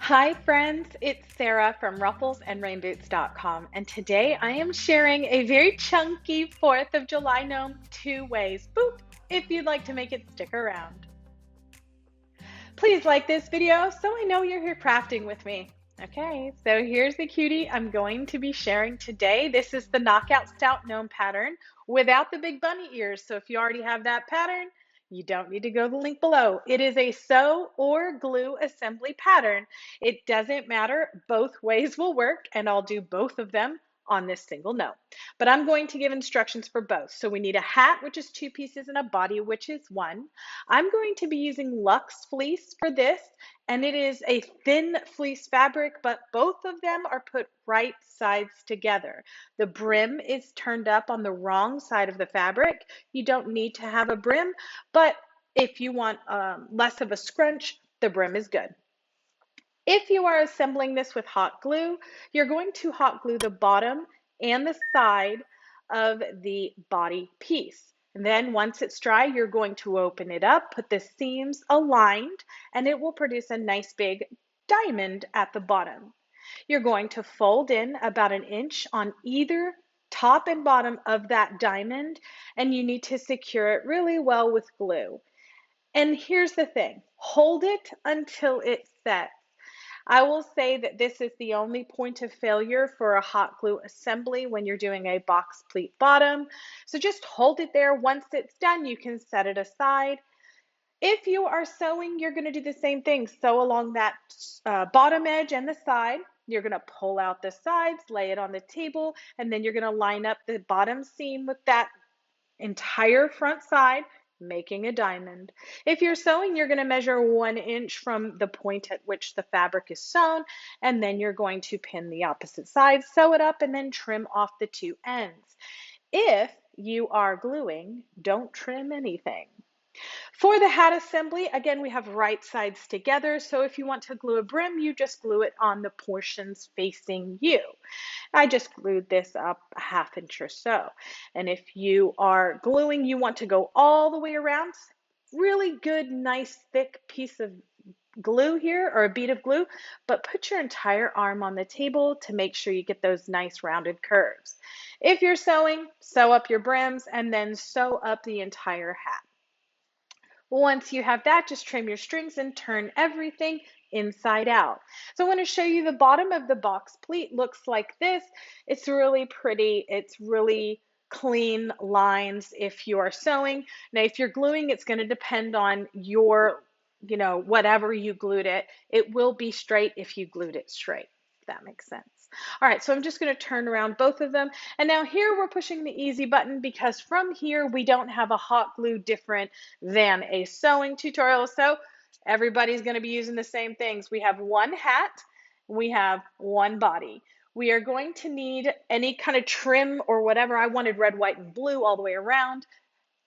Hi friends, it's Sarah from Ruffles and Rainboots.com, and today I am sharing a very chunky 4th of July gnome 2 ways. Boop, if you'd like to make it stick around. Please like this video so I know you're here crafting with me. Okay, so here's the cutie I'm going to be sharing today. This is the Knockout Stout gnome pattern without the big bunny ears. So if you already have that pattern, you don't need to go to the link below. It is a sew or glue assembly pattern. It doesn't matter. Both ways will work, and I'll do both of them on this single gnome. But I'm going to give instructions for both. So we need a hat, which is 2 pieces, and a body, which is 1. I'm going to be using Luxe fleece for this, and it is a thin fleece fabric, but both of them are put right sides together. The brim is turned up on the wrong side of the fabric. You don't need to have a brim, but if you want less of a scrunch, the brim is good. If you are assembling this with hot glue, you're going to hot glue the bottom and the side of the body piece. And then once it's dry, you're going to open it up, put the seams aligned, and it will produce a nice big diamond at the bottom. You're going to fold in about 1 inch on either top and bottom of that diamond, and you need to secure it really well with glue. And here's the thing, hold it until it sets. I will say that this is the only point of failure for a hot glue assembly when you're doing a box pleat bottom. So just hold it there. Once it's done, you can set it aside. If you are sewing, you're going to do the same thing. Sew along that bottom edge and the side. You're going to pull out the sides, lay it on the table, and then you're going to line up the bottom seam with that entire front side, making a diamond. If you're sewing, you're going to measure 1 inch from the point at which the fabric is sewn, and then you're going to pin the opposite side, sew it up, and then trim off the 2 ends. If you are gluing, don't trim anything. For the hat assembly, again, we have right sides together. So if you want to glue a brim, you just glue it on the portions facing you. I just glued this up a 1/2 inch or so. And if you are gluing, you want to go all the way around. Really good, nice, thick piece of glue here, or a bead of glue, but put your entire arm on the table to make sure you get those nice rounded curves. If you're sewing, sew up your brims and then sew up the entire hat. Once you have that, just trim your strings and turn everything inside out. So I want to show you the bottom of the box pleat looks like this. It's really pretty. It's really clean lines if you are sewing. Now, if you're gluing, it's going to depend on your, whatever you glued it. It will be straight if you glued it straight, if that makes sense. All right, so I'm just going to turn around both of them. And now here we're pushing the easy button because from here we don't have a hot glue different than a sewing tutorial. So everybody's going to be using the same things. We have 1 hat, we have 1 body. We are going to need any kind of trim or whatever. I wanted red, white, and blue all the way around.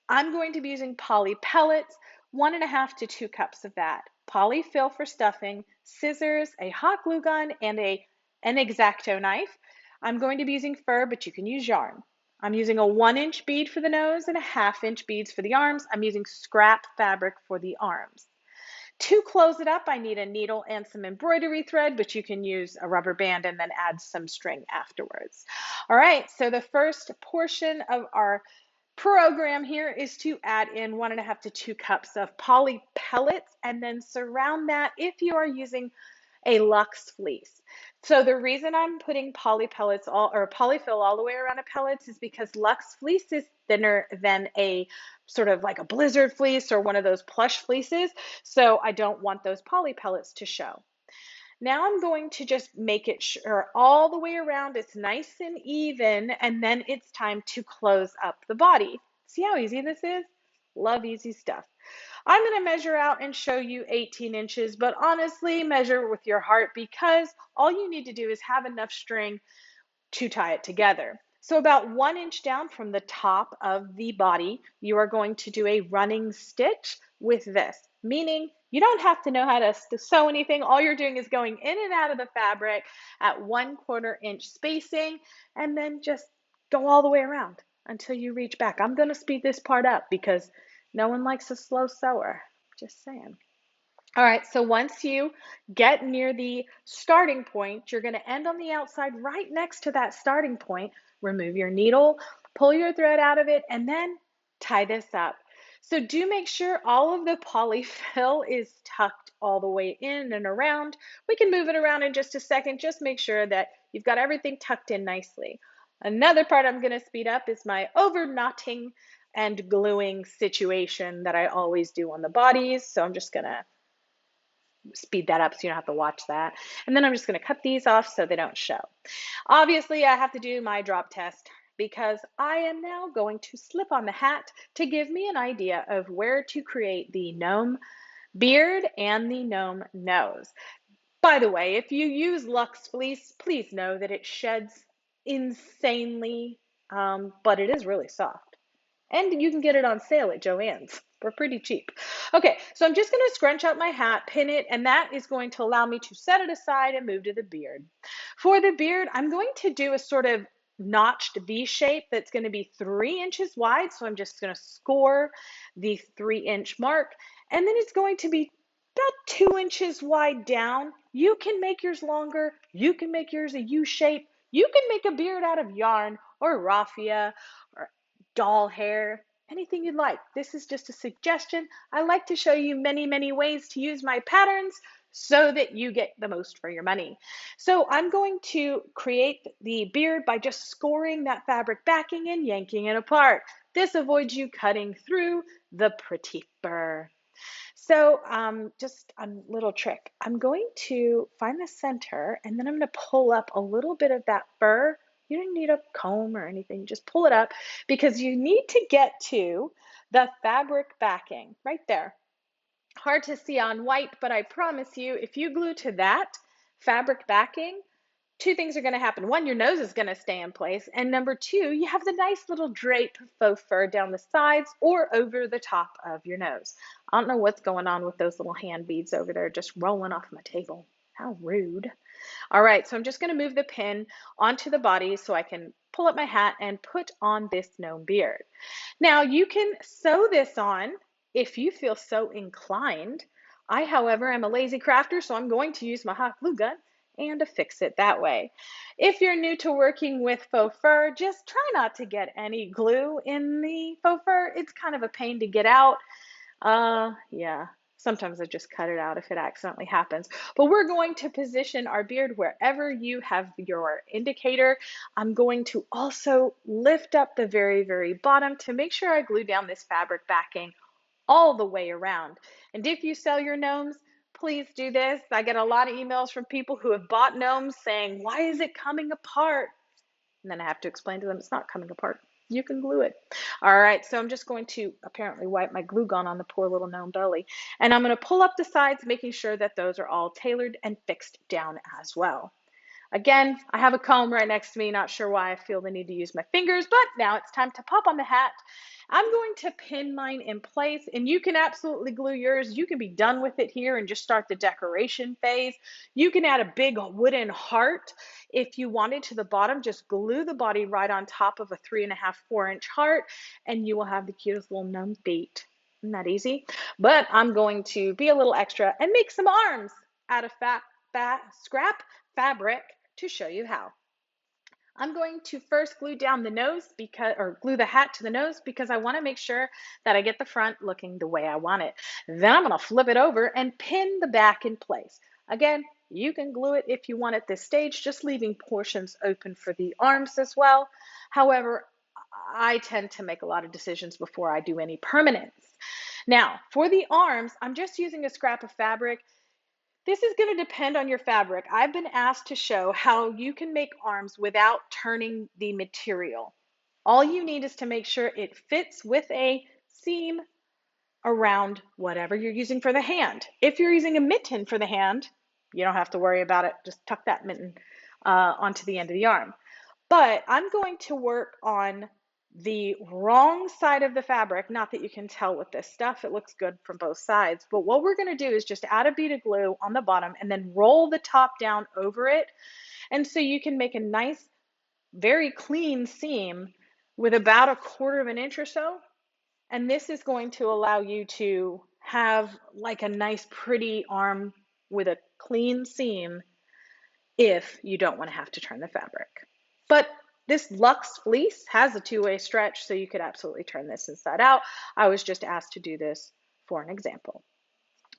I'm going to be using poly pellets, 1.5 to 2 cups of that. Polyfill for stuffing, scissors, a hot glue gun, and an X-Acto knife. I'm going to be using fur, but you can use yarn. I'm using a 1-inch bead for the nose and a 1/2 inch beads for the arms. I'm using scrap fabric for the arms. To close it up, I need a needle and some embroidery thread, but you can use a rubber band and then add some string afterwards. All right, so the first portion of our program here is to add in 1.5 to 2 cups of poly pellets and then surround that if you are using a Luxe fleece. So the reason I'm putting poly pellets or polyfill all the way around a pellets is because Luxe fleece is thinner than a sort of like a blizzard fleece or one of those plush fleeces. So I don't want those poly pellets to show. Now I'm going to just make it sure all the way around it's nice and even, and then it's time to close up the body. See how easy this is? Love easy stuff. I'm going to measure out and show you 18 inches, but honestly, measure with your heart because all you need to do is have enough string to tie it together. So about 1 inch down from the top of the body, you are going to do a running stitch with this, meaning you don't have to know how to sew anything. All you're doing is going in and out of the fabric at 1/4 inch spacing, and then just go all the way around until you reach back. I'm going to speed this part up because no one likes a slow sewer. Just saying. All right, so once you get near the starting point, you're going to end on the outside right next to that starting point. Remove your needle, pull your thread out of it, and then tie this up. So do make sure all of the polyfill is tucked all the way in and around. We can move it around in just a second. Just make sure that you've got everything tucked in nicely. Another part I'm going to speed up is my over knotting and gluing situation that I always do on the bodies. So I'm just going to speed that up so you don't have to watch that. And then I'm just going to cut these off so they don't show. Obviously, I have to do my drop test because I am now going to slip on the hat to give me an idea of where to create the gnome beard and the gnome nose. By the way, if you use Luxe Fleece, please know that it sheds insanely, but it is really soft. And you can get it on sale at Joann's for pretty cheap. Okay, so I'm just going to scrunch up my hat, pin it, and that is going to allow me to set it aside and move to the beard. For the beard, I'm going to do a sort of notched V shape that's going to be 3 inches wide. So I'm just going to score the 3-inch mark, and then it's going to be about 2 inches wide down. You can make yours longer. You can make yours a U shape. You can make a beard out of yarn or raffia or doll hair, anything you'd like. This is just a suggestion. I like to show you many, many ways to use my patterns so that you get the most for your money. So I'm going to create the beard by just scoring that fabric backing and yanking it apart. This avoids you cutting through the pretty fur. So just a little trick. I'm going to find the center and then I'm going to pull up a little bit of that fur. You don't need a comb or anything, just pull it up because you need to get to the fabric backing right there. Hard to see on white, but I promise you, if you glue to that fabric backing, 2 things are going to happen. One, your nose is going to stay in place. And number 2, you have the nice little drape of faux fur down the sides or over the top of your nose. I don't know what's going on with those little hand beads over there just rolling off my table. How rude. All right, so I'm just going to move the pin onto the body so I can pull up my hat and put on this gnome beard. Now you can sew this on if you feel so inclined. I, however, am a lazy crafter, so I'm going to use my hot glue gun and affix it that way. If you're new to working with faux fur, just try not to get any glue in the faux fur. It's kind of a pain to get out. Yeah, sometimes I just cut it out if it accidentally happens. But we're going to position our beard wherever you have your indicator. I'm going to also lift up the very, very bottom to make sure I glue down this fabric backing all the way around. And if you sell your gnomes, please do this. I get a lot of emails from people who have bought gnomes saying, why is it coming apart? And then I have to explain to them it's not coming apart. You can glue it. All right, so I'm just going to apparently wipe my glue gun on the poor little gnome belly. And I'm going to pull up the sides, making sure that those are all tailored and fixed down as well. Again, I have a comb right next to me, not sure why I feel the need to use my fingers, but now it's time to pop on the hat. I'm going to pin mine in place, and you can absolutely glue yours. You can be done with it here and just start the decoration phase. You can add a big wooden heart if you wanted to the bottom. Just glue the body right on top of a 3.5, 4-inch heart, and you will have the cutest little gnome feet. Isn't that easy? But I'm going to be a little extra and make some arms out of scrap fabric to show you how. I'm going to first glue down the nose or glue the hat to the nose because I want to make sure that I get the front looking the way I want it. Then I'm going to flip it over and pin the back in place. Again, you can glue it if you want at this stage, just leaving portions open for the arms as well. However, I tend to make a lot of decisions before I do any permanence. Now, for the arms, I'm just using a scrap of fabric. This is going to depend on your fabric. I've been asked to show how you can make arms without turning the material. All you need is to make sure it fits with a seam around whatever you're using for the hand. If you're using a mitten for the hand, you don't have to worry about it. Just tuck that mitten onto the end of the arm. But I'm going to work on the wrong side of the fabric. Not that you can tell with this stuff, it looks good from both sides. But what we're going to do is just add a bead of glue on the bottom and then roll the top down over it. And so you can make a nice, very clean seam with about 1/4 of an inch or so. And this is going to allow you to have like a nice pretty arm with a clean seam if you don't want to have to turn the fabric. But this Luxe fleece has a two-way stretch, so you could absolutely turn this inside out. I was just asked to do this for an example.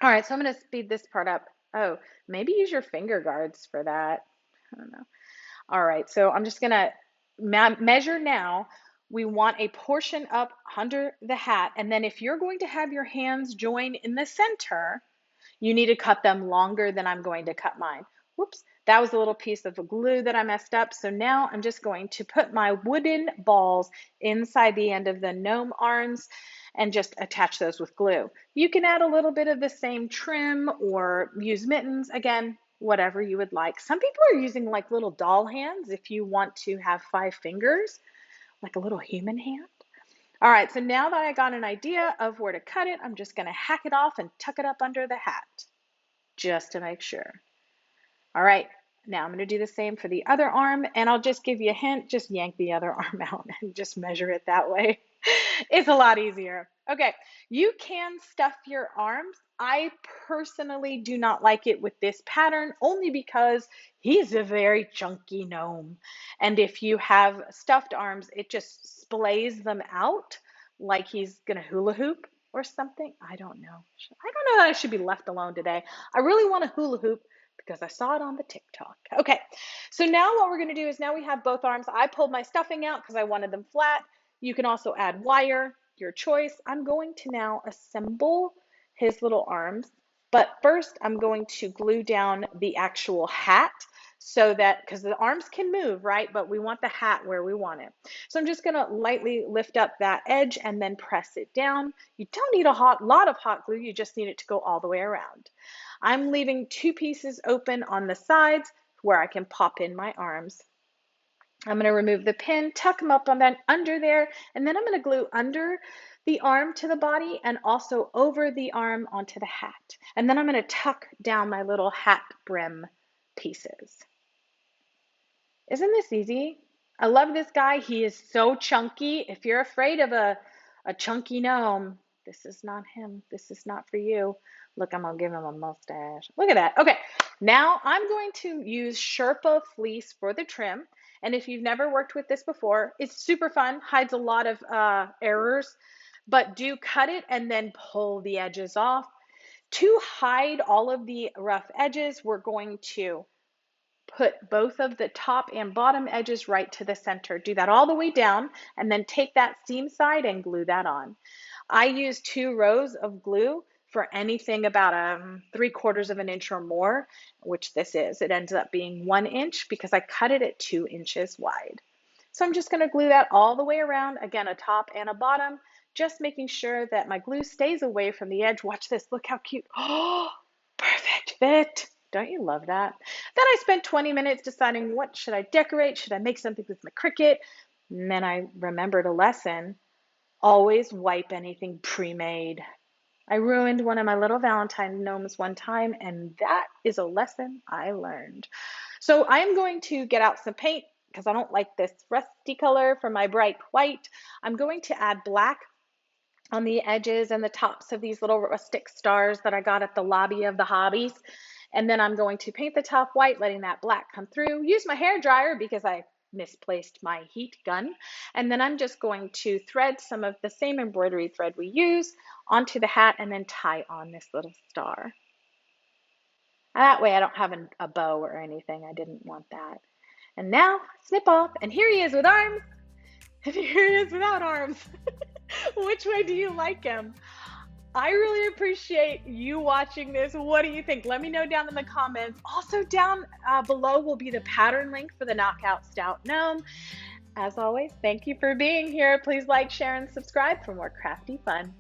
All right, so I'm going to speed this part up. Oh, maybe use your finger guards for that. I don't know. All right, so I'm just going to measure now. We want a portion up under the hat, and then if you're going to have your hands join in the center, you need to cut them longer than I'm going to cut mine. Whoops, that was a little piece of glue that I messed up. So now I'm just going to put my wooden balls inside the end of the gnome arms and just attach those with glue. You can add a little bit of the same trim or use mittens, again, whatever you would like. Some people are using like little doll hands if you want to have 5 fingers, like a little human hand. All right, so now that I got an idea of where to cut it, I'm just gonna hack it off and tuck it up under the hat, just to make sure. All right, now I'm gonna do the same for the other arm, and I'll just give you a hint, just yank the other arm out and just measure it that way. It's a lot easier. Okay, you can stuff your arms. I personally do not like it with this pattern, only because he's a very chunky gnome. And if you have stuffed arms, it just splays them out like he's gonna hula hoop or something. I don't know. I don't know that I should be left alone today. I really want to hula hoop because I saw it on the TikTok. Okay, so now what we're gonna do is now we have both arms. I pulled my stuffing out because I wanted them flat. You can also add wire, your choice. I'm going to now assemble his little arms, but first I'm going to glue down the actual hat so that, because the arms can move, right? But we want the hat where we want it. So I'm just gonna lightly lift up that edge and then press it down. You don't need a lot of hot glue, you just need it to go all the way around. I'm leaving 2 pieces open on the sides where I can pop in my arms. I'm going to remove the pin, tuck them up on that under there, and then I'm going to glue under the arm to the body and also over the arm onto the hat. And then I'm going to tuck down my little hat brim pieces. Isn't this easy? I love this guy. He is so chunky. If you're afraid of a chunky gnome, this is not him. This is not for you. Look, I'm going to give him a mustache. Look at that. Okay, now I'm going to use Sherpa fleece for the trim. And if you've never worked with this before, it's super fun, hides a lot of errors, but do cut it and then pull the edges off. To hide all of the rough edges, we're going to put both of the top and bottom edges right to the center. Do that all the way down and then take that seam side and glue that on. I use 2 rows of glue for anything about 3/4 of an inch or more, which this is. It ends up being 1 inch because I cut it at 2 inches wide. So I'm just gonna glue that all the way around, again, a top and a bottom, just making sure that my glue stays away from the edge. Watch this, look how cute. Oh, perfect fit. Don't you love that? Then I spent 20 minutes deciding what should I decorate? Should I make something with my Cricut? And then I remembered a lesson. Always wipe anything pre-made. I ruined one of my little Valentine gnomes one time, and that is a lesson I learned. So I am going to get out some paint because I don't like this rusty color for my bright white. I'm going to add black on the edges and the tops of these little rustic stars that I got at the lobby of the hobbies. And then I'm going to paint the top white, letting that black come through. Use my hair dryer because I misplaced my heat gun. And then I'm just going to thread some of the same embroidery thread we use onto the hat and then tie on this little star. That way I don't have a bow or anything. I didn't want that. And now snip off, and here he is with arms, and here he is without arms. Which way do you like him? I really appreciate you watching this. What do you think? Let me know down in the comments. Also down below will be the pattern link for the Knockout Stout Gnome. As always, thank you for being here. Please like, share, and subscribe for more crafty fun.